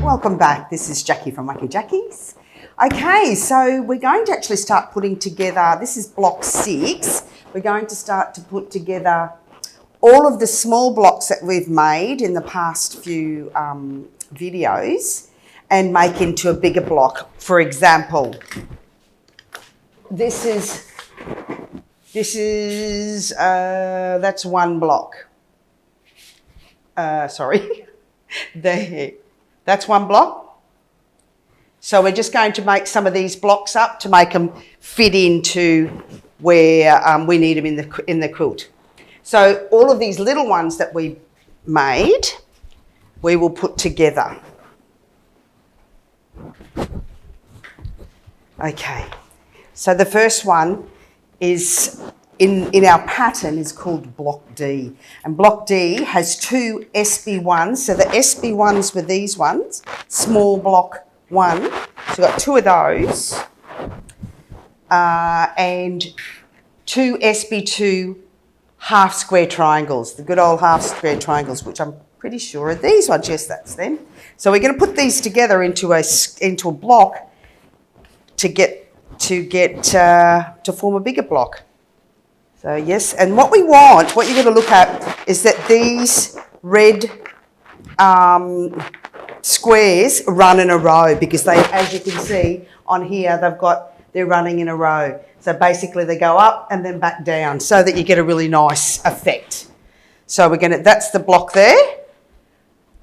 Welcome back. This is Jackie from Wacky Jackies. Okay, so we're going to actually start putting together, this is block 6. We're going to start to put together all of the small blocks that we've made in the past few videos and make into a bigger block. For example, that's one block. Sorry, there. That's one block. So we're just going to make some of these blocks up to make them fit into where we need them in the quilt. So all of these little ones that we made, we will put together. Okay, so the first one is in our pattern is called block D, and block D has two SB1s. So the SB1s were these ones, small block 1. So we've got 2 of those, and 2 SB2 half square triangles, the good old half square triangles, which I'm pretty sure are these ones. Yes, that's them. So we're going to put these together into a block to form a bigger block. So yes, and what you're going to look at is that these red squares run in a row, because they, as you can see on here, they're running in a row. So basically they go up and then back down so that you get a really nice effect. So that's the block there,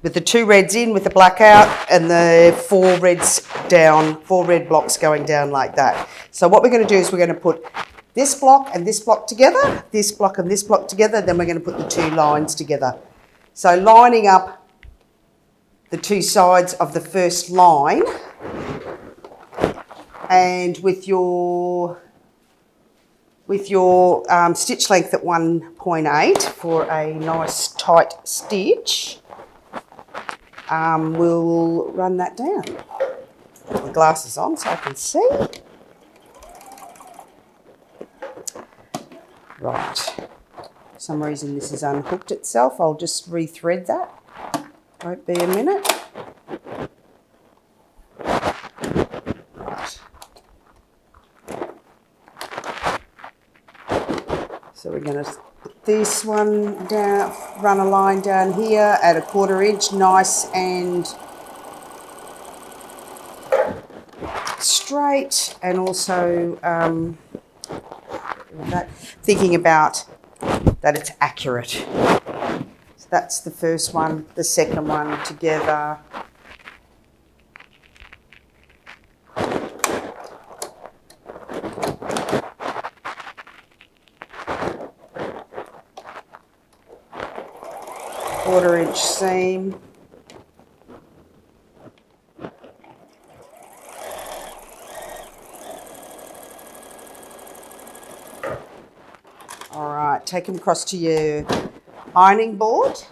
with the 2 reds in with the black out and the 4 reds down, 4 red blocks going down like that. So what we're going to do is we're going to put this block and this block together, this block and this block together, then we're going to put the 2 lines together. So lining up the 2 sides of the first line, and with your stitch length at 1.8 for a nice tight stitch, we'll run that down. Put my glasses on so I can see. Right, for some reason this has unhooked itself. I'll just rethread that. Won't be a minute. Right. So we're going to put this one down, run a line down here at 1/4 inch, nice and straight, and also thinking about that it's accurate. So that's the first one, the second one together. Quarter inch seam. All right, take them across to your ironing board.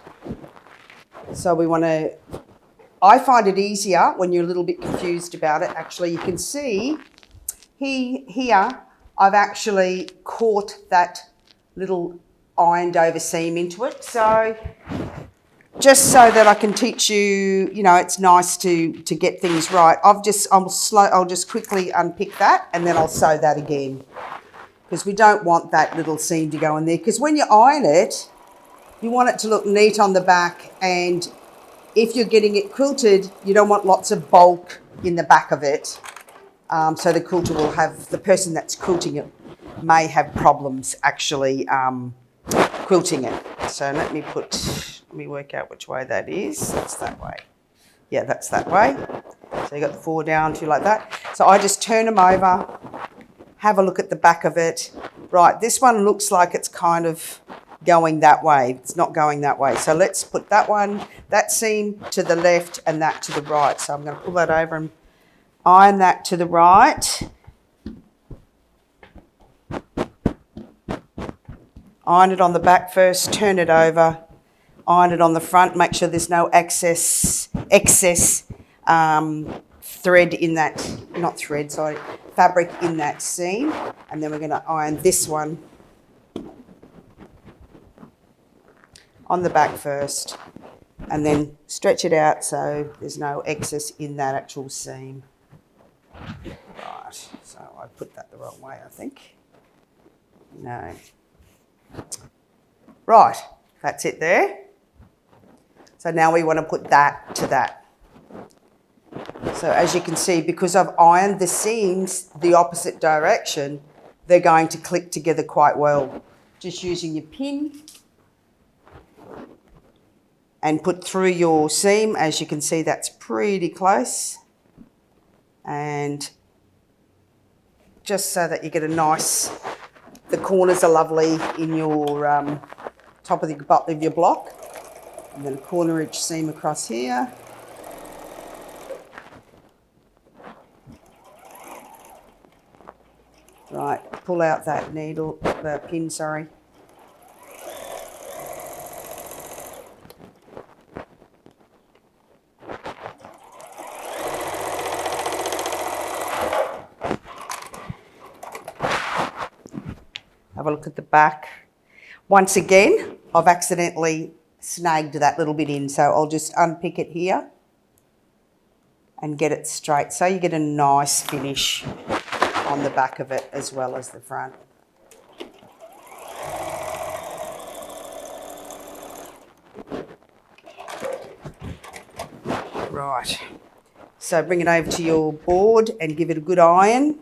So I find it easier when you're a little bit confused about it. Actually, you can see here I've actually caught that little ironed over seam into it. So just so that I can teach you, it's nice to get things right. I'll just quickly unpick that and then I'll sew that again, because we don't want that little seam to go in there, because when you iron it, you want it to look neat on the back, and if you're getting it quilted, you don't want lots of bulk in the back of it. So the quilter the person that's quilting it may have problems actually quilting it. So let me work out which way that is. That's that way. Yeah, that's that way. So you got the 4 down, 2 like that. So I just turn them over, have a look at the back of it. Right, this one looks like it's kind of going that way. It's not going that way. So let's put that seam to the left and that to the right. So I'm going to pull that over and iron that to the right. Iron it on the back first, turn it over, iron it on the front, make sure there's no excess thread in that, fabric in that seam. And then we're going to iron this one on the back first, and then stretch it out so there's no excess in that actual seam. Right, so I put that the wrong way, I think. No. Right, that's it there. So now we want to put that to that. So as you can see, because I've ironed the seams the opposite direction, they're going to click together quite well. Just using your pin and put through your seam. As you can see, that's pretty close. And just so that you get a nice, the corners are lovely in your top of your block. And then a corner each seam across here. Right, pull out that needle, the pin, sorry. Have a look at the back. Once again, I've accidentally snagged that little bit in, so I'll just unpick it here and get it straight. So you get a nice finish on the back of it as well as the front. Right, so bring it over to your board and give it a good iron.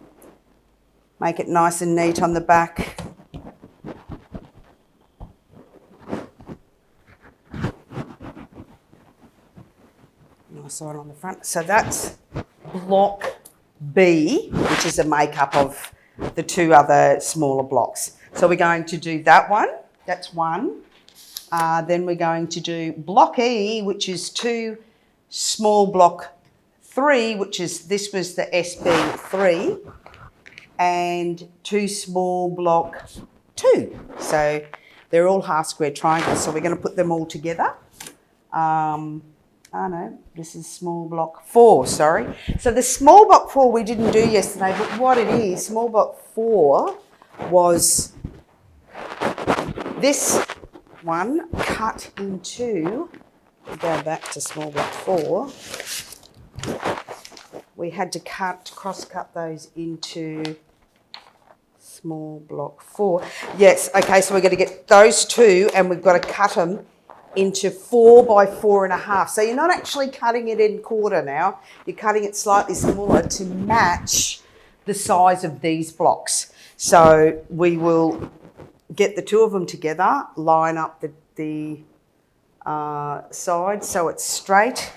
Make it nice and neat on the back. Nice iron on the front. So that's block B, which is a makeup of the two other smaller blocks. So we're going to do that one. That's one. Then we're going to do block E, which is 2 small block 3, which is, this was the SB3, and 2 small block 2. So they're all half square triangles. So we're going to put them all together. Oh no, this is small block 4, sorry. So the small block 4 we didn't do yesterday, but what it is, small block 4 was this one cut into, go back to small block 4, we had to cross cut those into small block 4. Yes, okay, so we're going to get those two and we've got to cut them into 4 by 4.5. So you're not actually cutting it in quarter now, you're cutting it slightly smaller to match the size of these blocks. So we will get the two of them together, line up the sides so it's straight.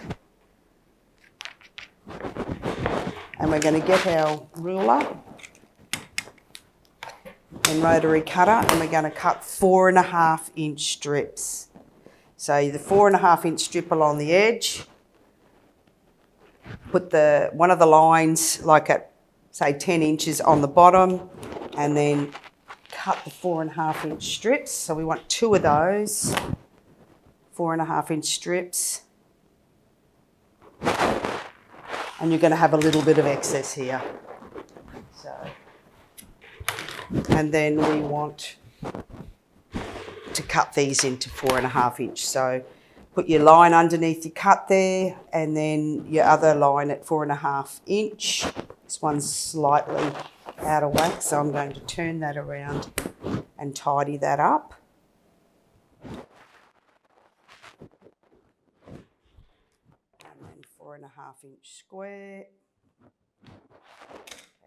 And we're going to get our ruler and rotary cutter and we're going to cut 4.5-inch strips. So the 4.5-inch strip along the edge, put one of the lines like at say 10 inches on the bottom and then cut the 4.5-inch strips. So we want 2 of those 4.5-inch strips. And you're going to have a little bit of excess here. So, and then we want to cut these into 4.5-inch. So put your line underneath your cut there and then your other line at 4.5-inch. This one's slightly out of whack, so I'm going to turn that around and tidy that up. And then 4.5-inch square.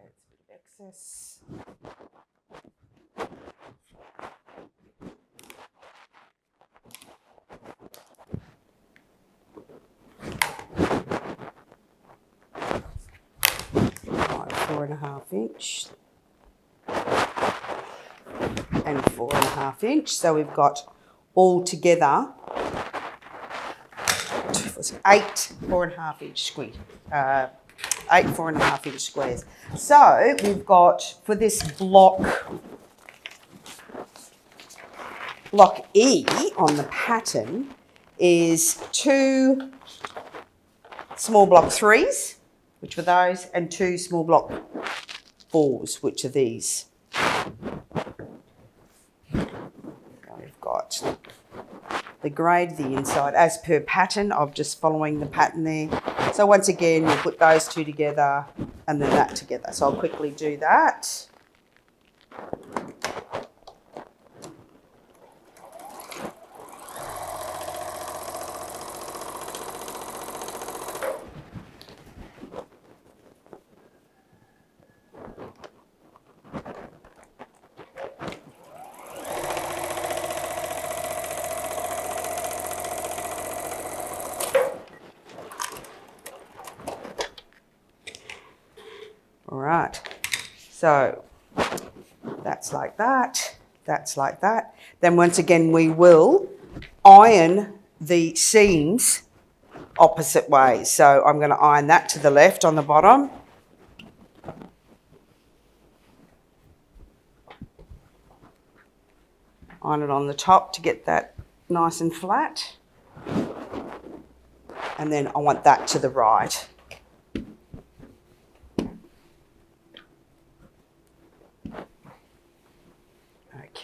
That's a bit of excess. Right, 4.5-inch and 4.5-inch. So we've got all together 8 4.5-inch square, 8 4.5-inch squares. So we've got for this block E on the pattern is 2 small block 3s, which were those, and 2 small block 4s, which are these. So we've got the grade, the inside, as per pattern. I'm just following the pattern there. So once again, we'll put those two together and then that together. So I'll quickly do that. All right, so that's like that, that's like that. Then once again, we will iron the seams opposite ways. So I'm going to iron that to the left on the bottom. Iron it on the top to get that nice and flat. And then I want that to the right.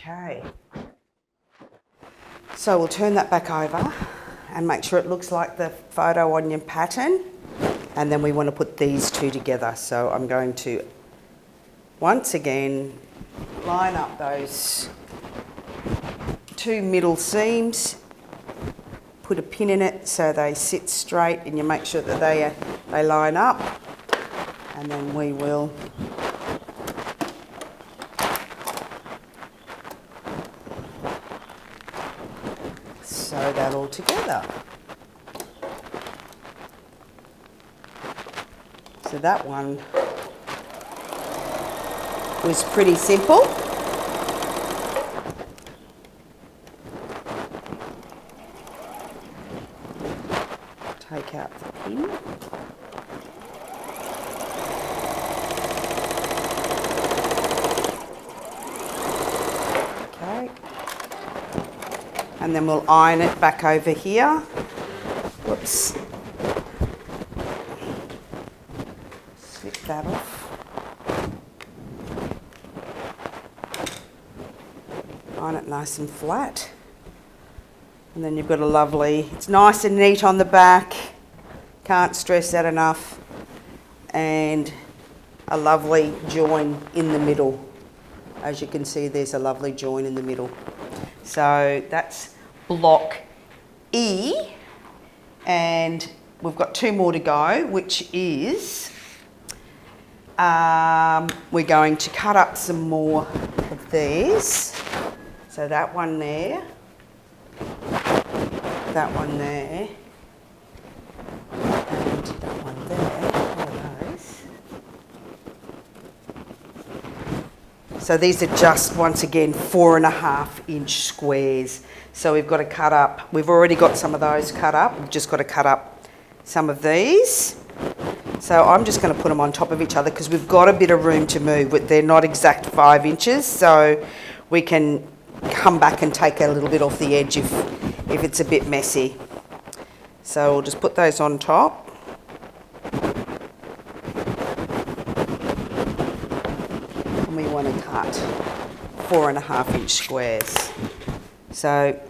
Okay, so we'll turn that back over and make sure it looks like the photo on your pattern, and then we want to put these two together. So I'm going to once again line up those two middle seams, put a pin in it so they sit straight and you make sure that they line up, and then we will sew that all together. So that one was pretty simple. Take out the pin. Okay. And then we'll iron it back over here. Whoops. Slip that off. Iron it nice and flat. And then you've got a lovely, it's nice and neat on the back. Can't stress that enough. And a lovely join in the middle. As you can see, there's a lovely join in the middle. So that's block E, and we've got two more to go, which is we're going to cut up some more of these. So that one there, that one there, and that one there, all those. So these are just, once again, 4.5 inch squares. So we've got to cut up, we've already got some of those cut up, we've just got to cut up some of these. So I'm just going to put them on top of each other because we've got a bit of room to move, but they're not exact 5 inches, so we can come back and take a little bit off the edge if it's a bit messy. So we'll just put those on top. And we want to cut 4.5 inch squares. So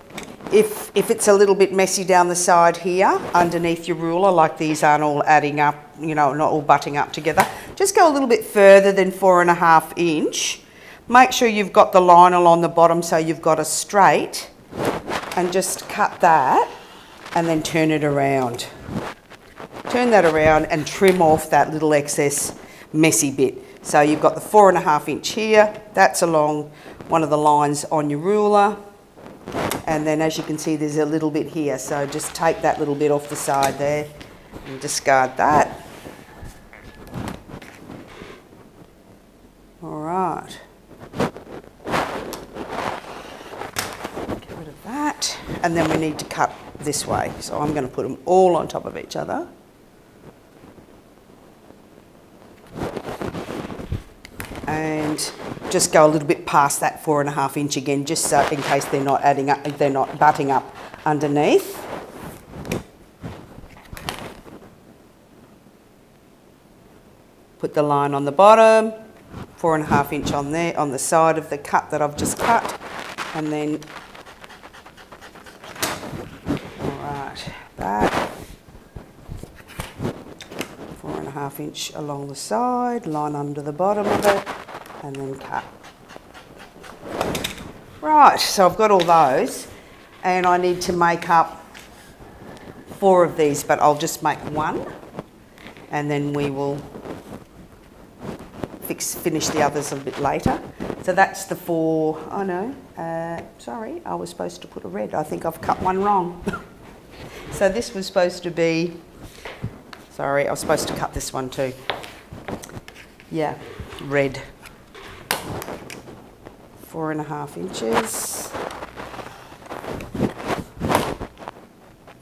if it's a little bit messy down the side here, underneath your ruler, like these aren't all adding up, you know, not all butting up together, just go a little bit further than 4.5 inch. Make sure you've got the line along the bottom so you've got a straight, and just cut that and then turn it around. Turn that around and trim off that little excess messy bit. So you've got the 4.5 inch here, that's along one of the lines on your ruler. And then as you can see, there's a little bit here. So just take that little bit off the side there and discard that. All right. Get rid of that. And then we need to cut this way. So I'm going to put them all on top of each other. And just go a little bit past that 4.5 inch again, just so in case they're not adding up, they're not butting up underneath. Put the line on the bottom, 4.5 inch on there, on the side of the cut that I've just cut, and then 4.5 inch along the side, line under the bottom of it, and then cut. Right, so I've got all those, and I need to make up 4 of these, but I'll just make 1, and then we will finish the others a bit later. So that's the 4, oh no, sorry, I was supposed to put a red. I think I've cut one wrong. So this was supposed to be, sorry, I was supposed to cut this one too. Yeah, red. 4.5 inches.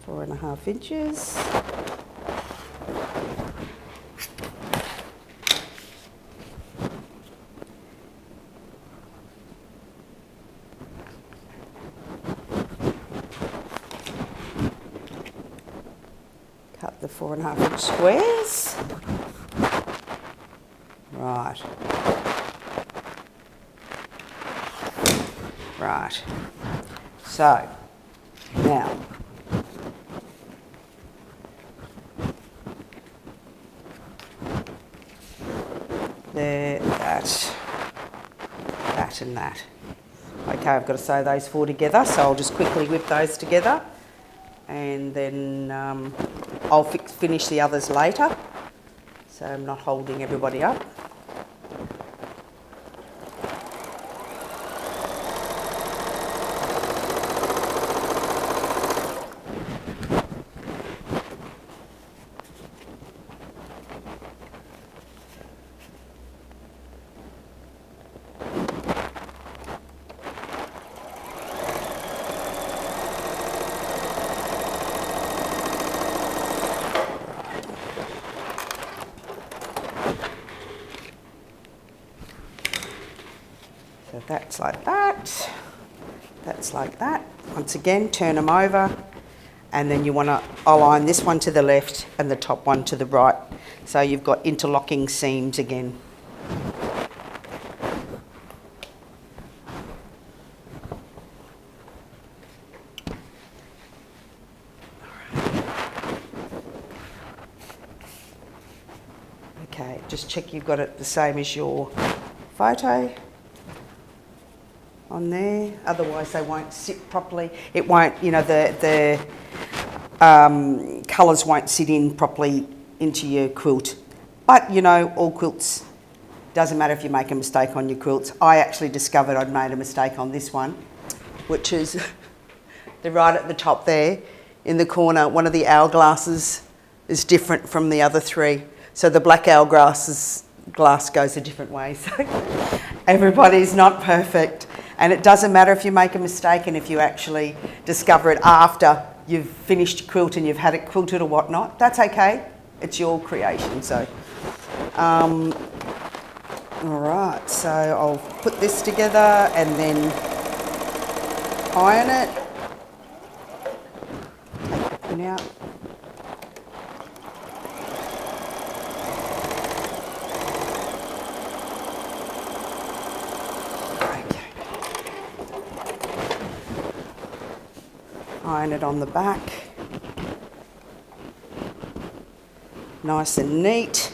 4.5 inches. Cut the 4.5 inch squares. Right. Right. So, now, there, that and that. Okay, I've got to sew those 4 together, so I'll just quickly whip those together, and then I'll finish the others later, so I'm not holding everybody up. So that's like that, that's like that. Once again, turn them over, and then you want to align this one to the left and the top one to the right. So you've got interlocking seams again. Okay, just check you've got it the same as your photo on there, otherwise they won't sit properly. It won't, you know, the colours won't sit in properly into your quilt. But, you know, all quilts, doesn't matter if you make a mistake on your quilts. I actually discovered I'd made a mistake on this one, which is right at the top there, in the corner, one of the hourglasses is different from the other 3. So the black hourglass goes a different way. So everybody's not perfect. And it doesn't matter if you make a mistake and if you actually discover it after you've finished your quilt and you've had it quilted or whatnot. That's okay. It's your creation. So, all right. So I'll put this together and then iron it. Take the pin out. Iron it on the back, nice and neat,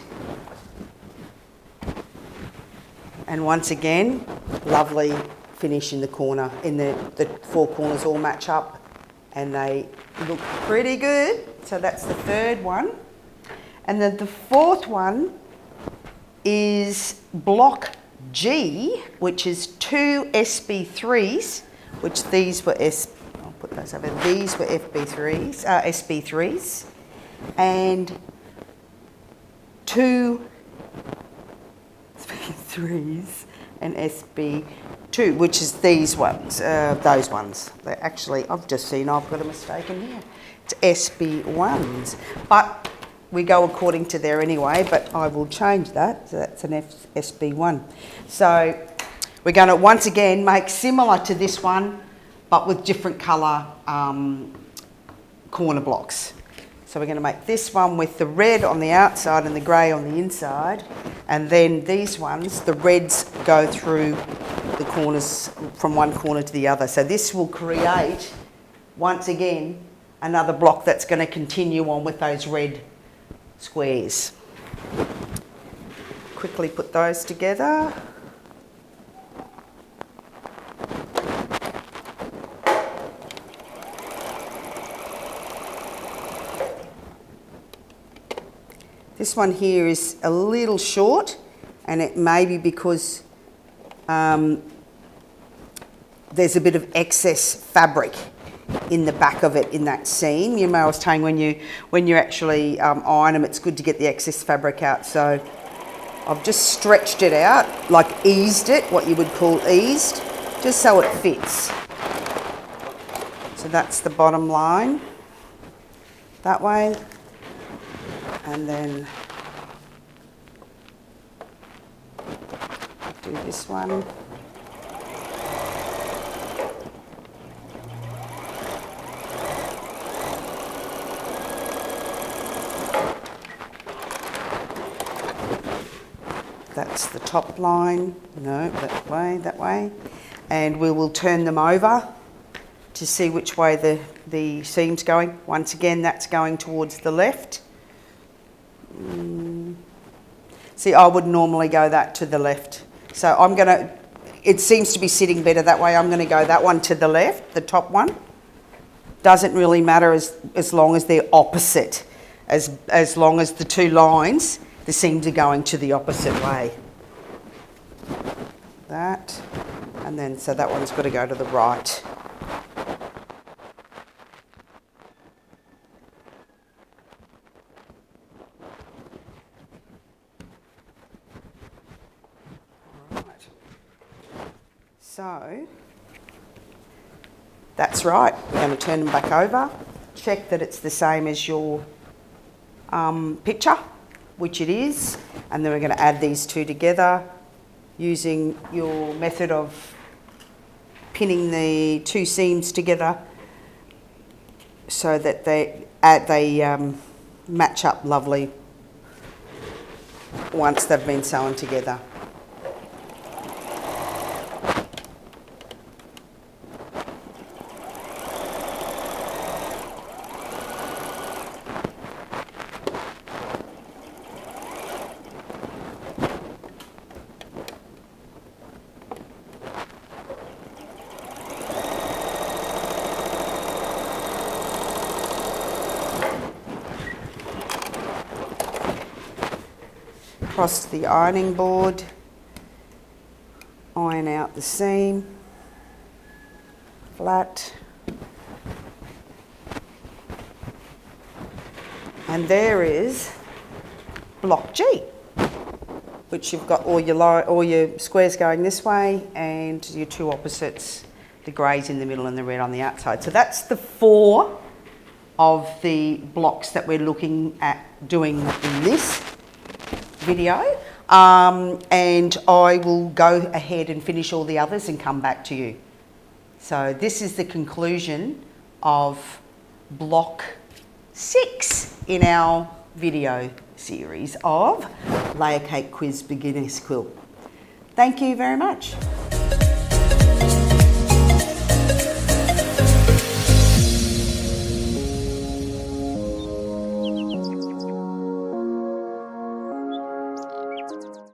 and once again, lovely finish in the corner, in the 4 corners all match up and they look pretty good. So that's the 3rd one, and then the 4th one is block G, which is 2 SB3s, which these were put those over. These were SB3s, and 2 3s and SB2, which is these ones, those ones. They're actually, I've just seen I've got a mistake in here. It's SB1s, but we go according to there anyway, but I will change that. So that's an SB1. So we're going to once again make similar to this one, but with different colour corner blocks. So we're going to make this one with the red on the outside and the grey on the inside, and then these ones, the reds go through the corners from one corner to the other. So this will create, once again, another block that's going to continue on with those red squares. Quickly put those together. This one here is a little short, and it may be because there's a bit of excess fabric in the back of it in that seam. You know, I was saying when you actually iron them, it's good to get the excess fabric out. So I've just stretched it out, like eased it, what you would call eased, just so it fits. So that's the bottom line, that way. And then do this one. That's the top line. No, that way. And we will turn them over to see which way the seam's going. Once again, that's going towards the left. See, I would normally go that to the left. So I'm gonna, it seems to be sitting better that way. I'm gonna go that one to the left, the top one. Doesn't really matter as long as they're opposite. As long as the two lines, the seams are going to the opposite way. That, and then, so that one's got to go to the right. So, that's right. We're going to turn them back over. Check that it's the same as your picture, which it is. And then we're going to add these two together using your method of pinning the two seams together so that they match up lovely once they've been sewn together. Across the ironing board, iron out the seam, flat, and there is block G, which you've got all your squares going this way and your two opposites, the greys in the middle and the red on the outside. So that's the 4 of the blocks that we're looking at doing in this video, and I will go ahead and finish all the others and come back to you. So this is the conclusion of block 6 in our video series of Layer Cake Quiz Beginner's Quilt. Thank you very much.